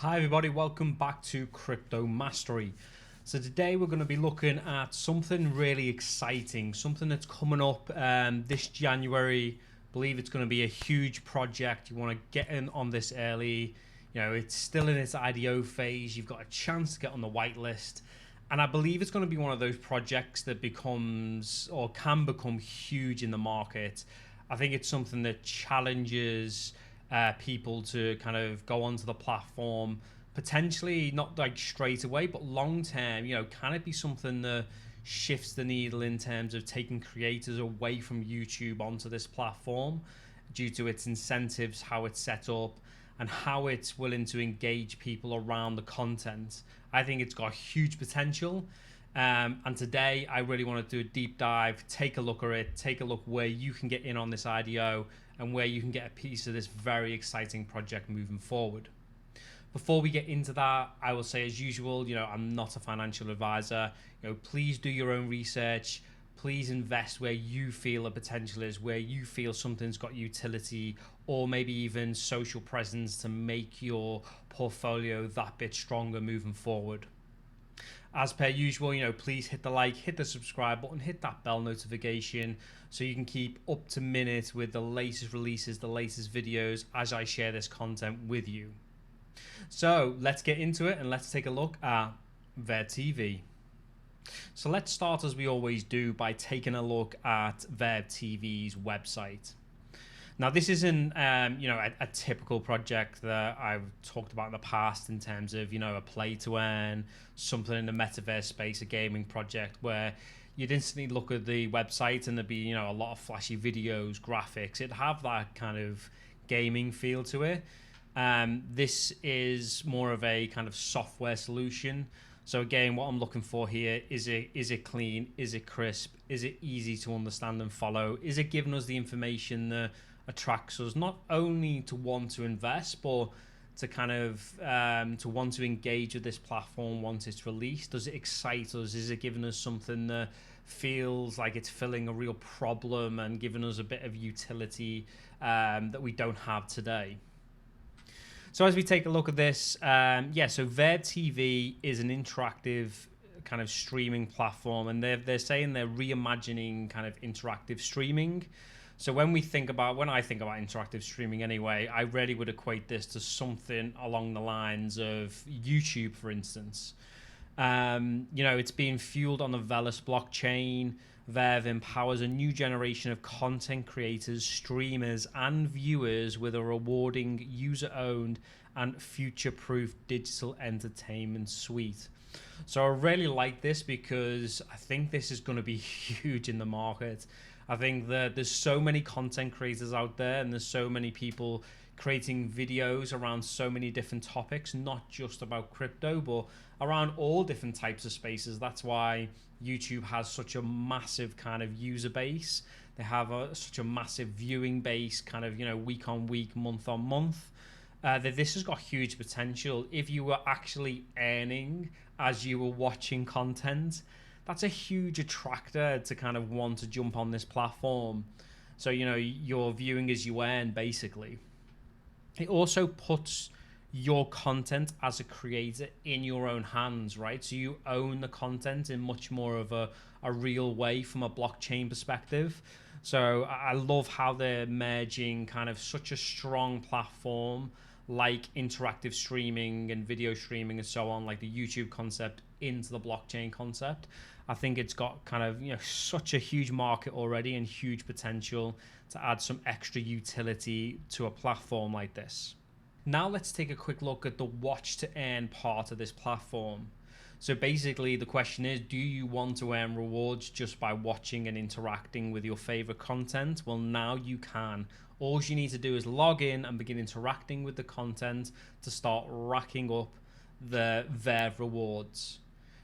Hi everybody, welcome back to Crypto Mastery. So today we're going to be looking at something really exciting, something that's coming up this January. I believe it's going to be a huge project. You want to get in on this early. You know, it's still in its IDO phase. You've got a chance to get on the whitelist. And I believe it's going to be one of those projects that becomes or can become huge in the market. I think it's something that challenges people to kind of go onto the platform, potentially not like straight away, but long term. You know, can it be something that shifts the needle in terms of taking creators away from YouTube onto this platform due to its incentives, how it's set up, and how it's willing to engage people around the content? I think it's got huge potential. And today I really want to do a deep dive, take a look at it, take a look where you can get in on this IDO and where you can get a piece of this very exciting project moving forward. Before we get into that, I will say, as usual, you know, I'm not a financial advisor. You know, please do your own research. Please invest where you feel the potential is, where you feel something's got utility or maybe even social presence to make your portfolio that bit stronger moving forward. As per usual, you know, please hit the like, hit the subscribe button, hit that bell notification so you can keep up to minute with the latest releases, the latest videos as I share this content with you. So let's get into it and let's take a look at VerveTv. So let's start, as we always do, by taking a look at VerveTv's website. Now, this isn't, you know, a typical project that I've talked about in the past in terms of, you know, a play to earn, something in the metaverse space, a gaming project where you'd instantly look at the website and there'd be, you know, a lot of flashy videos, graphics. It'd have that kind of gaming feel to it. This is more of a kind of software solution. So again, what I'm looking for here is it clean? Is it crisp? Is it easy to understand and follow? Is it giving us the information that attracts us not only to want to invest, but to kind of to want to engage with this platform once it's released? Does it excite us? Is it giving us something that feels like it's filling a real problem and giving us a bit of utility that we don't have today? So as we take a look at this, so VerveTv is an interactive kind of streaming platform, and they're saying they're reimagining kind of interactive streaming. So when I think about interactive streaming anyway, I really would equate this to something along the lines of YouTube, for instance. You know, it's being fueled on the Velas blockchain. Verve empowers a new generation of content creators, streamers, and viewers with a rewarding, user-owned, and future-proof digital entertainment suite. So I really like this because I think this is going to be huge in the market. I think that there's so many content creators out there and there's so many people creating videos around so many different topics, not just about crypto, but around all different types of spaces. That's why YouTube has such a massive kind of user base. They have such a massive viewing base, kind of, you know, week on week, month on month. That this has got huge potential. If you were actually earning as you were watching content, that's a huge attractor to kind of want to jump on this platform. So, you know, you're viewing as you earn, basically. It also puts your content as a creator in your own hands, right? So you own the content in much more of a real way from a blockchain perspective. So I love how they're merging kind of such a strong platform like interactive streaming and video streaming and so on, like the YouTube concept, into the blockchain concept. I think it's got kind of, you know, such a huge market already and huge potential to add some extra utility to a platform like this. Now let's take a quick look at the watch to earn part of this platform. So basically the question is, do you want to earn rewards just by watching and interacting with your favorite content? Well, now you can. All you need to do is log in and begin interacting with the content to start racking up the Verve rewards.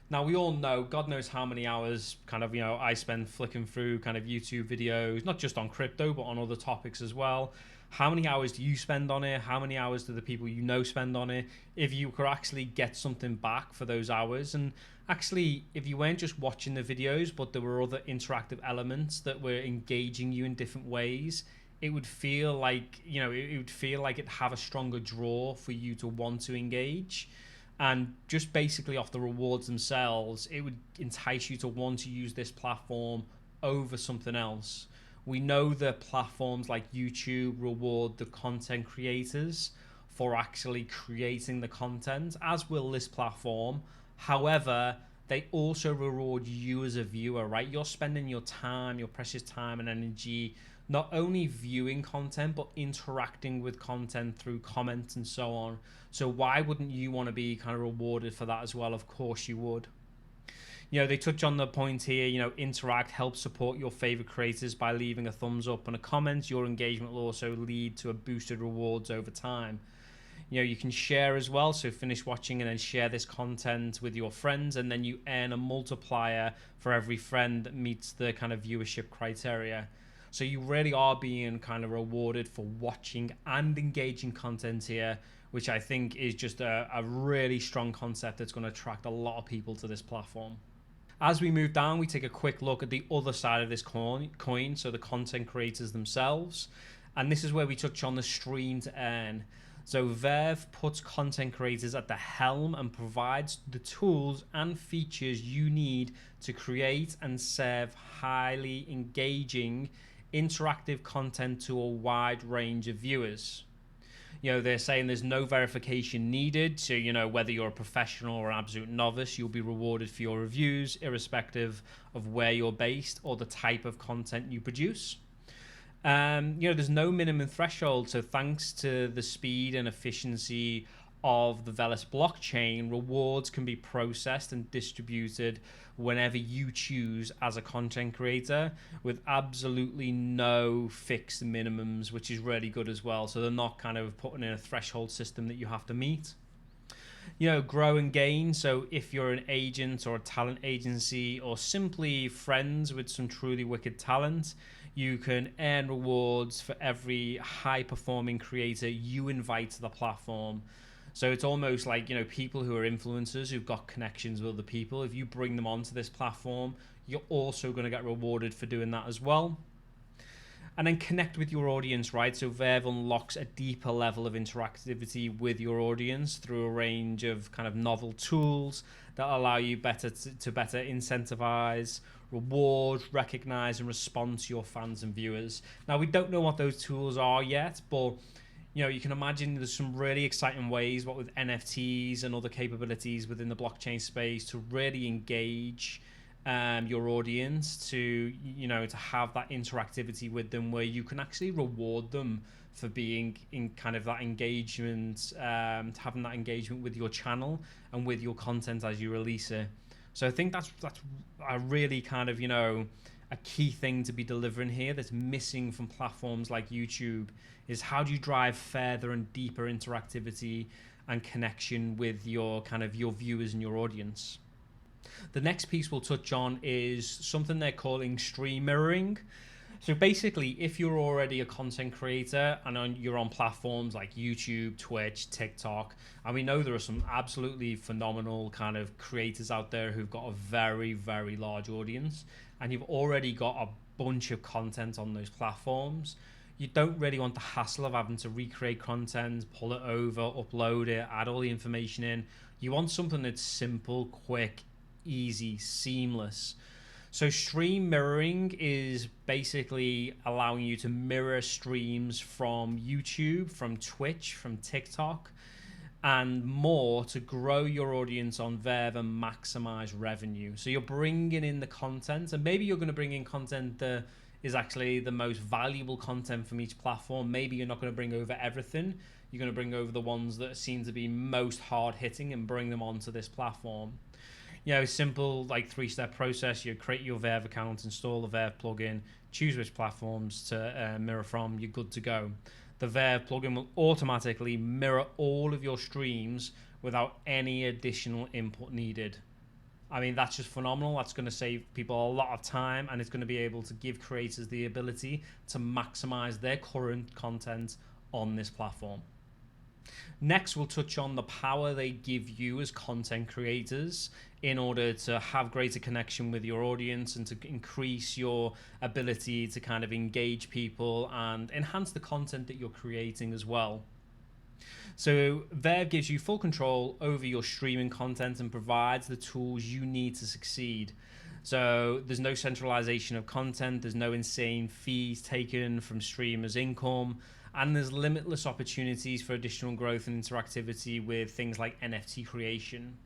Now, we all know, God knows how many hours kind of, you know, I spend flicking through kind of YouTube videos, not just on crypto, but on other topics as well. How many hours do you spend on it? How many hours do the people you know spend on it? If you could actually get something back for those hours, and actually, if you weren't just watching the videos, but there were other interactive elements that were engaging you in different ways it would feel like, it would feel like it'd have a stronger draw for you to want to engage. And just basically off the rewards themselves, it would entice you to want to use this platform over something else. We know that platforms like YouTube reward the content creators for actually creating the content, as will this platform. However, they also reward you as a viewer, right? You're spending your time, your precious time and energy, not only viewing content, but interacting with content through comments and so on. So why wouldn't you want to be kind of rewarded for that as well? Of course you would. They touch on the point here, interact, help support your favorite creators by leaving a thumbs up and a comment. Your engagement will also lead to a boosted rewards over time. You can share as well, so finish watching and then share this content with your friends, and then you earn a multiplier for every friend that meets the kind of viewership criteria. So you really are being kind of rewarded for watching and engaging content here, which I think is just a really strong concept that's going to attract a lot of people to this platform. As we move down, we take a quick look at the other side of this coin, so the content creators themselves. And this is where we touch on the stream to earn. So Verve puts content creators at the helm and provides the tools and features you need to create and serve highly engaging, interactive content to a wide range of viewers. They're saying there's no verification needed. So, whether you're a professional or an absolute novice, you'll be rewarded for your reviews, irrespective of where you're based or the type of content you produce. There's no minimum threshold. So thanks to the speed and efficiency of the Velas blockchain, rewards can be processed and distributed whenever you choose as a content creator, with absolutely no fixed minimums, which is really good as well. So they're not kind of putting in a threshold system that you have to meet. Grow and gain. So if you're an agent or a talent agency or simply friends with some truly wicked talent, you can earn rewards for every high performing creator you invite to the platform. So it's almost like, people who are influencers who've got connections with other people. If you bring them onto this platform, you're also going to get rewarded for doing that as well. And then connect with your audience, right? So Verve unlocks a deeper level of interactivity with your audience through a range of kind of novel tools that allow you to better incentivize, reward, recognize, and respond to your fans and viewers. Now, we don't know what those tools are yet, but you can imagine there's some really exciting ways, what with NFTs and other capabilities within the blockchain space, to really engage your audience, to have that interactivity with them, where you can actually reward them for being in kind of that engagement, having that engagement with your channel and with your content as you release it. So I think that's a really kind of a key thing to be delivering here that's missing from platforms like YouTube, is how do you drive further and deeper interactivity and connection with your viewers and your audience. The next piece we'll touch on is something they're calling stream mirroring. So basically, if you're already a content creator and you're on platforms like YouTube, Twitch, TikTok, and we know there are some absolutely phenomenal kind of creators out there who've got a very, very large audience, and you've already got a bunch of content on those platforms, you don't really want the hassle of having to recreate content, pull it over, upload it, add all the information in. You want something that's simple, quick, easy, seamless. So stream mirroring is basically allowing you to mirror streams from YouTube, from Twitch, from TikTok, and more to grow your audience on Verve and maximize revenue. So you're bringing in the content, and maybe you're going to bring in content that is actually the most valuable content from each platform. Maybe you're not going to bring over everything. You're going to bring over the ones that seem to be most hard hitting and bring them onto this platform. Simple like 3-step process. You create your Verve account, install the Verve plugin, choose which platforms to mirror from, you're good to go. The Verve plugin will automatically mirror all of your streams without any additional input needed. I mean, that's just phenomenal. That's going to save people a lot of time, and it's going to be able to give creators the ability to maximize their current content on this platform. Next, we'll touch on the power they give you as content creators in order to have greater connection with your audience and to increase your ability to kind of engage people and enhance the content that you're creating as well. So Verve gives you full control over your streaming content and provides the tools you need to succeed. So there's no centralization of content, there's no insane fees taken from streamers' income, and there's limitless opportunities for additional growth and interactivity with things like NFT creation.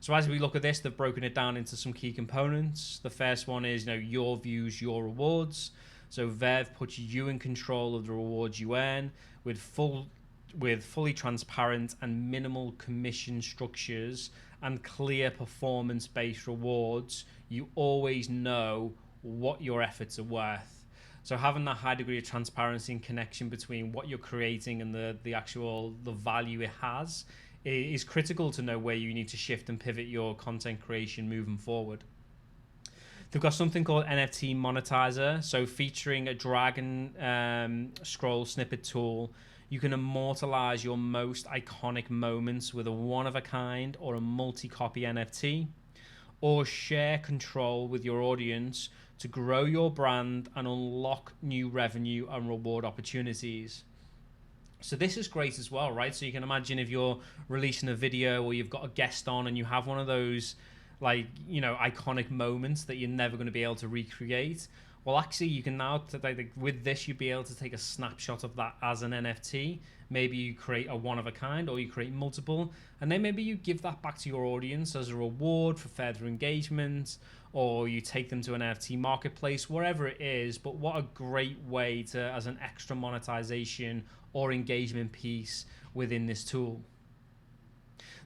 So as we look at this, they've broken it down into some key components. The first one is, your views, your rewards. So Verve puts you in control of the rewards you earn with fully transparent and minimal commission structures and clear performance-based rewards. You always know what your efforts are worth. So having that high degree of transparency and connection between what you're creating and the value it has is critical to know where you need to shift and pivot your content creation moving forward. They've got something called NFT Monetizer. So featuring a drag and scroll snippet tool, you can immortalize your most iconic moments with a one-of-a-kind or a multi-copy NFT, or share control with your audience to grow your brand and unlock new revenue and reward opportunities. So this is great as well, right? So you can imagine if you're releasing a video or you've got a guest on and you have one of those iconic moments that you're never going to be able to recreate. Well, actually, you can now, with this, you'll be able to take a snapshot of that as an NFT. Maybe you create a one-of-a-kind or you create multiple, and then maybe you give that back to your audience as a reward for further engagement, or you take them to an NFT marketplace, wherever it is. But what a great way to, as an extra monetization or engagement piece within this tool.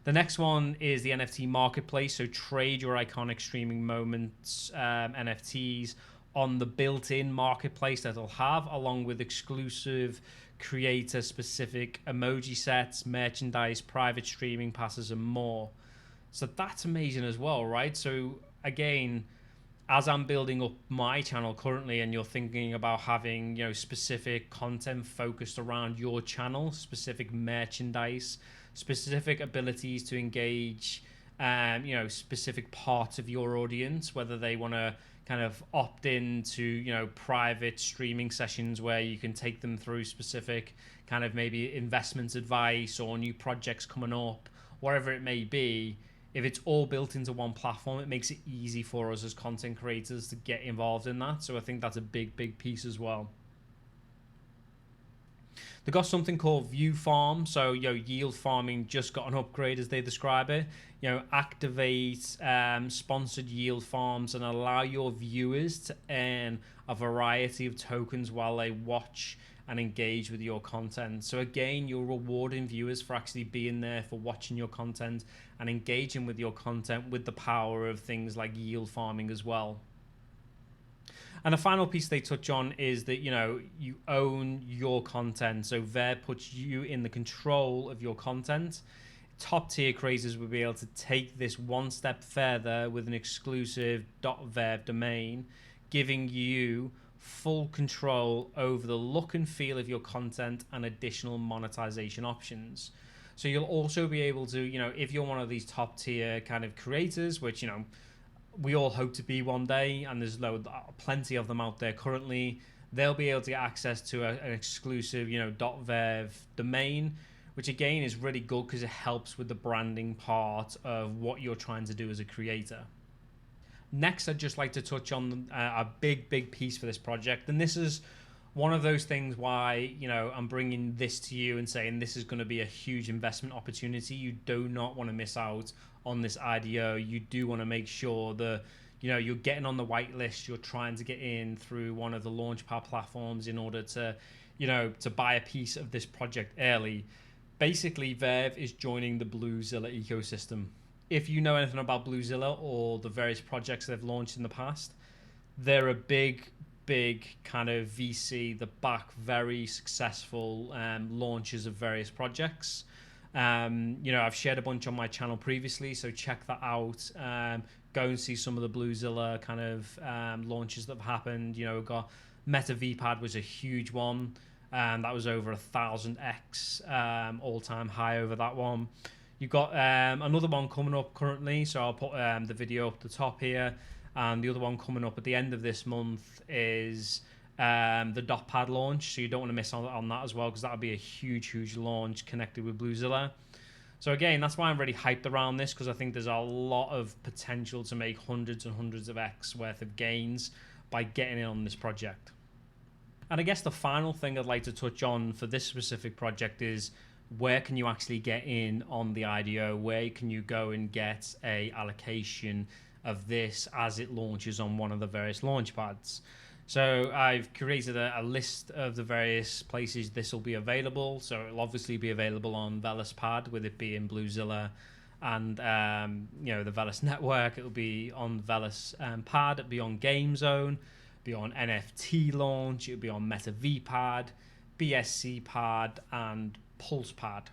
The next one is the NFT marketplace. So trade your iconic streaming moments, NFTs, on the built-in marketplace that it'll have, along with exclusive creator-specific emoji sets, merchandise, private streaming passes, and more. So that's amazing as well, right? So again, as I'm building up my channel currently, and you're thinking about having specific content focused around your channel, specific merchandise, specific abilities to engage specific parts of your audience, whether they want to kind of opt in to private streaming sessions where you can take them through specific kind of maybe investment advice or new projects coming up, whatever it may be. If it's all built into one platform, it makes it easy for us as content creators to get involved in that. So I think that's a big piece as well. They've got something called View Farm. So yield farming just got an upgrade, as they describe it. Activate sponsored yield farms and allow your viewers to earn a variety of tokens while they watch and engage with your content. So again, you're rewarding viewers for actually being there, for watching your content and engaging with your content with the power of things like yield farming as well. And the final piece they touch on is that, you own your content. So Verve puts you in the control of your content. Top tier creators will be able to take this one step further with an exclusive .verve domain, giving you full control over the look and feel of your content and additional monetization options. So you'll also be able to, if you're one of these top tier kind of creators, which, we all hope to be one day, and there's plenty of them out there currently, they'll be able to get access to an exclusive, .verve domain, which again is really good because it helps with the branding part of what you're trying to do as a creator. Next, I'd just like to touch on a big piece for this project, and this is one of those things why I'm bringing this to you and saying this is going to be a huge investment opportunity. You do not want to miss out on this IDO. You do want to make sure that you're getting on the white list. You're trying to get in through one of the Launchpad platforms in order to to buy a piece of this project early. Basically, Verve is joining the Bluezilla ecosystem. If you know anything about Bluezilla or the various projects they've launched in the past, they're a big kind of VC that back very successful launches of various projects. I've shared a bunch on my channel previously, so check that out. Go and see some of the Bluezilla kind of launches that have happened. We've got Meta VPad was a huge one. and that was over 1000x all-time high over that one. You've got another one coming up currently, so I'll put the video up the top here, and the other one coming up at the end of this month is the dot-pad launch, so you don't want to miss on that as well, because that'll be a huge launch connected with Bluezilla. So again, that's why I'm really hyped around this, because I think there's a lot of potential to make hundreds and hundreds of X worth of gains by getting in on this project. And I guess the final thing I'd like to touch on for this specific project is, where can you actually get in on the IDO? Where can you go and get a allocation of this as it launches on one of the various launch pads? So I've created a list of the various places this will be available. So it'll obviously be available on Velas Pad, with it being Bluezilla and the Velas network. It'll be on Velas Pad. It'll be on Game Zone, be on NFT Launch. It'll be on Meta V Pad, BSC Pad, and Pulse Pad.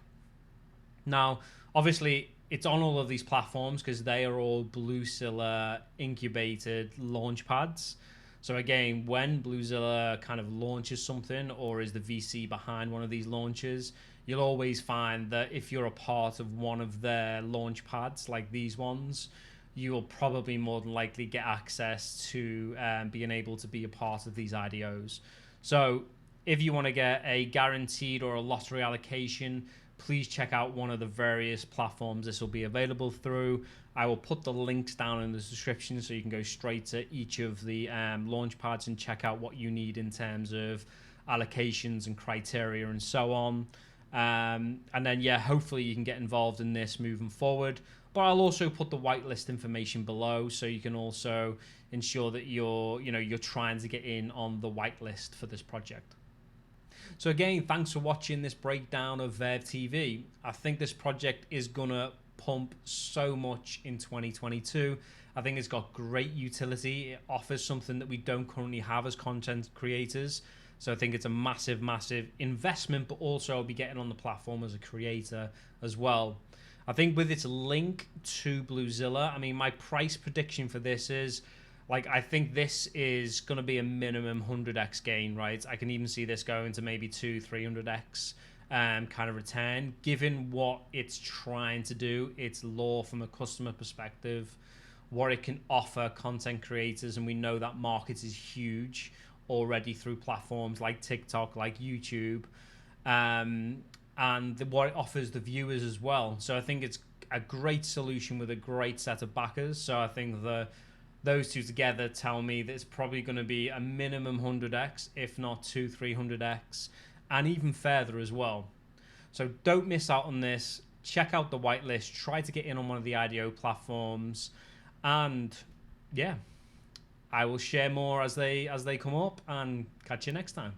Now, obviously, it's on all of these platforms because they are all Bluezilla incubated launch pads. So again, when Bluezilla kind of launches something, or is the VC behind one of these launches, you'll always find that if you're a part of one of their launch pads, like these ones, you will probably more than likely get access to being able to be a part of these IDOs. So if you want to get a guaranteed or a lottery allocation, please check out one of the various platforms this will be available through. I will put the links down in the description so you can go straight to each of the launch pads and check out what you need in terms of allocations and criteria and so on. And then, yeah, hopefully you can get involved in this moving forward. But I'll also put the whitelist information below, so you can also ensure that you're trying to get in on the whitelist for this project. So again, thanks for watching this breakdown of VerveTv. I think this project is gonna pump so much in 2022. I think it's got great utility. It offers something that we don't currently have as content creators. So I think it's a massive investment, but also I'll be getting on the platform as a creator as well. I think with its link to Bluezilla, I mean, my price prediction for this is, I think this is going to be a minimum 100x gain, right? I can even see this going to maybe 200-300x kind of return, given what it's trying to do, its lore from a customer perspective, what it can offer content creators, and we know that market is huge already through platforms like TikTok, like YouTube, and what it offers the viewers as well. So I think it's a great solution with a great set of backers. So I think those two together tell me that it's probably going to be a minimum 100x, if not 200-300x, and even further as well. So don't miss out on this. Check out the whitelist. Try to get in on one of the IDO platforms, and yeah, I will share more as they come up, and catch you next time.